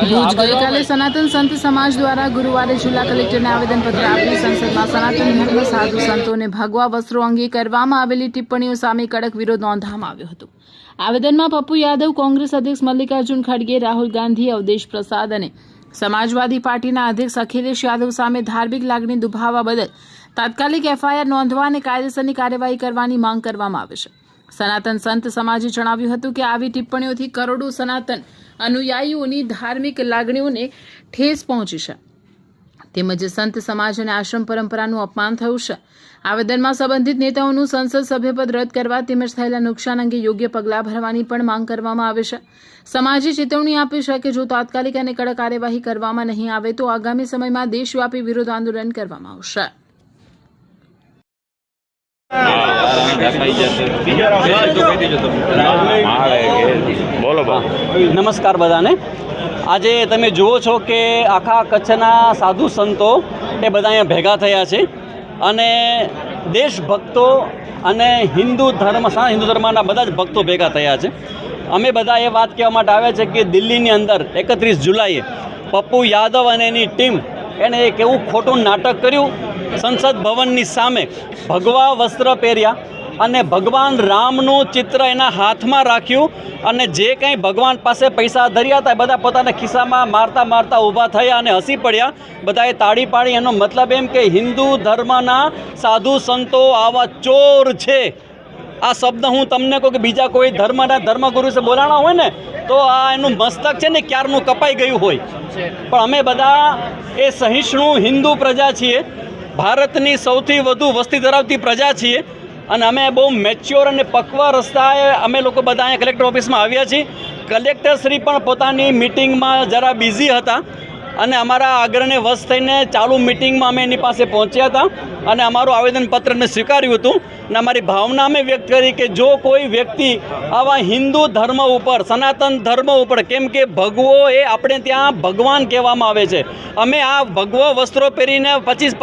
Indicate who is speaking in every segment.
Speaker 1: ભુજ ગઈકાલે સનાતન સંત સમાજ દ્વારા ગુરુવારે જિલ્લા કલેક્ટરને આવેદનપત્ર આપી સંસદમાં સનાતન ધર્મ સાધુ સંતોને ભગવા વસ્ત્રો અંગે કરવામાં આવેલી ટિપ્પણીઓ સામે કડક વિરોધ નોંધવામાં આવ્યો હતો। આવેદનમાં પપ્પુ યાદવ, કોંગ્રેસ અધ્યક્ષ મલ્લિકાર્જુન ખડગે, રાહુલ ગાંધી, અવધેશ પ્રસાદ અને સમાજવાદી પાર્ટીના અધ્યક્ષ અખિલેશ યાદવ સામે ધાર્મિક લાગણી દુભાવવા બદલ તાત્કાલિક એફઆઈઆર નોંધવા અને કાયદેસરની કાર્યવાહી કરવાની માંગ કરવામાં આવી છે। સનાતન સંત સમાજે જણાવ્યું હતું કે આવી ટિપ્પણીઓથી કરોડો સનાતન અનુયાયીઓની ધાર્મિક લાગણીઓને ઠેસ પહોંચી છે તેમજ સંત સમાજ અને આશ્રમ પરંપરાનું અપમાન થયું છે। આવેદનમાં સંબંધિત નેતાઓનું સંસદ સભ્યપદ રદ કરવા તેમજ થયેલા નુકસાન અંગે યોગ્ય પગલાં ભરવાની પણ માંગ કરવામાં આવે છે। સમાજે ચેતવણી આપી છે કે જો તાત્કાલિક અને કડક કાર્યવાહી કરવામાં નહીં આવે તો આગામી સમયમાં દેશવ્યાપી વિરોધ આંદોલન કરવામાં આવશે।
Speaker 2: નમસ્કાર બધાને। આજે તમે જુઓ છો કે આખા કચ્છના સાધુ સંતો એ બધા અહીંયા ભેગા થયા છે અને દેશભક્તો અને હિન્દુ ધર્મના બધા જ ભક્તો ભેગા થયા છે। અમે બધા એ વાત કહેવા માટે આવ્યા છે કે દિલ્હીની અંદર 31 જુલાઈએ પપ્પુ યાદવ અને એની ટીમ એણે એક એવું ખોટું નાટક કર્યું। સંસદ ભવનની સામે ભગવા વસ્ત્ર પહેર્યા અને ભગવાન રામનું ચિત્ર એના હાથમાં રાખ્યું અને જે કંઈ ભગવાન પાસે પૈસા ધર્યા હતા એ બધા પોતાના ખિસ્સામાં મારતા મારતા ઊભા થયા અને હસી પડ્યા। બધાએ તાળી પાડી। એનો મતલબ એમ કે હિન્દુ ધર્મના સાધુ સંતો આવા ચોર છે। આ શબ્દ હું તમને કહું કે બીજા કોઈ ધર્મગુરુ છે બોલાણા હોય ને તો આ એનું મસ્તક છે ને ક્યારનું કપાઈ ગયું હોય। પણ અમે બધા એ સહિષ્ણુ હિન્દુ પ્રજા છીએ, ભારતની સૌથી વધુ વસ્તી ધરાવતી પ્રજા છીએ અને અમે બહુ મેચ્યોર અને પક્વ રસ્તાએ અમે લોકો બધા અહીંયા કલેક્ટર ઓફિસમાં આવ્યા છીએ। કલેક્ટરશ્રી પણ પોતાની મિટિંગમાં જરા બિઝી હતા અને અમારા આગ્રહને વશ થઈને ચાલુ મિટિંગમાં અમે એની પાસે પહોંચ્યા હતા અને અમારું આવેદનપત્રને સ્વીકાર્યું હતું અને અમારી ભાવના અમે વ્યક્ત કરી કે જો કોઈ વ્યક્તિ આવા હિન્દુ ધર્મ ઉપર, સનાતન ધર્મ ઉપર, કેમ કે ભગવો એ આપણે ત્યાં ભગવાન કહેવામાં આવે છે। અમે આ ભગવો વસ્ત્રો પહેરીને 50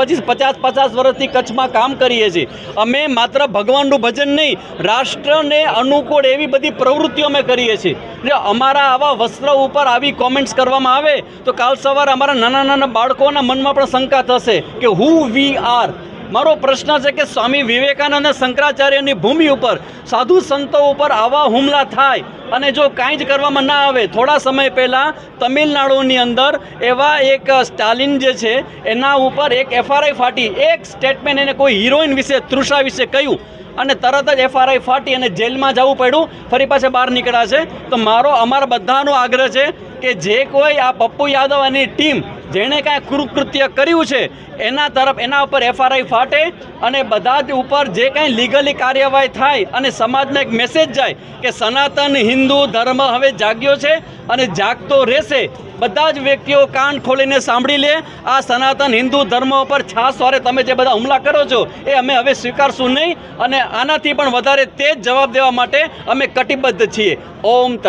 Speaker 2: વર્ષથી કચ્છમાં કામ કરીએ છીએ। અમે માત્ર ભગવાનનું ભજન નહીં, રાષ્ટ્રને અનુકૂળ એવી બધી પ્રવૃત્તિઓ અમે કરીએ છીએ। જો અમારા આવા વસ્ત્ર ઉપર આવી કોમેન્ટ્સ કરવામાં આવે તો કાલ સવારે અમારા નાના બાળકોના મનમાં પણ શંકા થશે કે હુ વી આર। મારો પ્રશ્ન છે કે સ્વામી વિવેકાનંદ અને શંકરાચાર્યની ભૂમિ ઉપર સાધુ સંતો ઉપર આવા હુમલા થાય અને જો કાંઈ જ કરવામાં ના આવે। થોડા સમય પહેલાં તમિલનાડુની અંદર એવા એક સ્ટાલિન જે છે એના ઉપર એક એફઆરઆઈ ફાટી, એક સ્ટેટમેન્ટ એને કોઈ હિરોઈન વિશે, તૃષા વિશે કહ્યું અને તરત જ એફઆરઆઈ ફાટી અને જેલમાં જવું પડ્યું, ફરી પાછા બહાર નીકળ્યા છે। તો અમારા બધાનો આગ્રહ છે કે જે કોઈ આ પપ્પુ યાદવ અને ટીમ જેણે કાંઈ કૃત્ય કર્યું છે એના ઉપર એફઆરઆઈ ફાટે અને બધા જ ઉપર જે કાંઈ લીગલી કાર્યવાહી થાય અને સમાજને એક મેસેજ જાય કે સનાતન હિન્દુ ધર્મ હવે જાગ્યો છે અને જાગતો રહેશે। બધા જ વ્યક્તિઓ કાન ખોલીને સાંભળી લે। આ સનાતન હિન્દુ ધર્મ ઉપર છાસવારે તમે જે બધા હુમલા કરો છો એ અમે હવે સ્વીકારશું નહીં અને આનાથી પણ વધારે તેજ જવાબ દેવા માટે અમે કટિબદ્ધ છીએ। ઓમ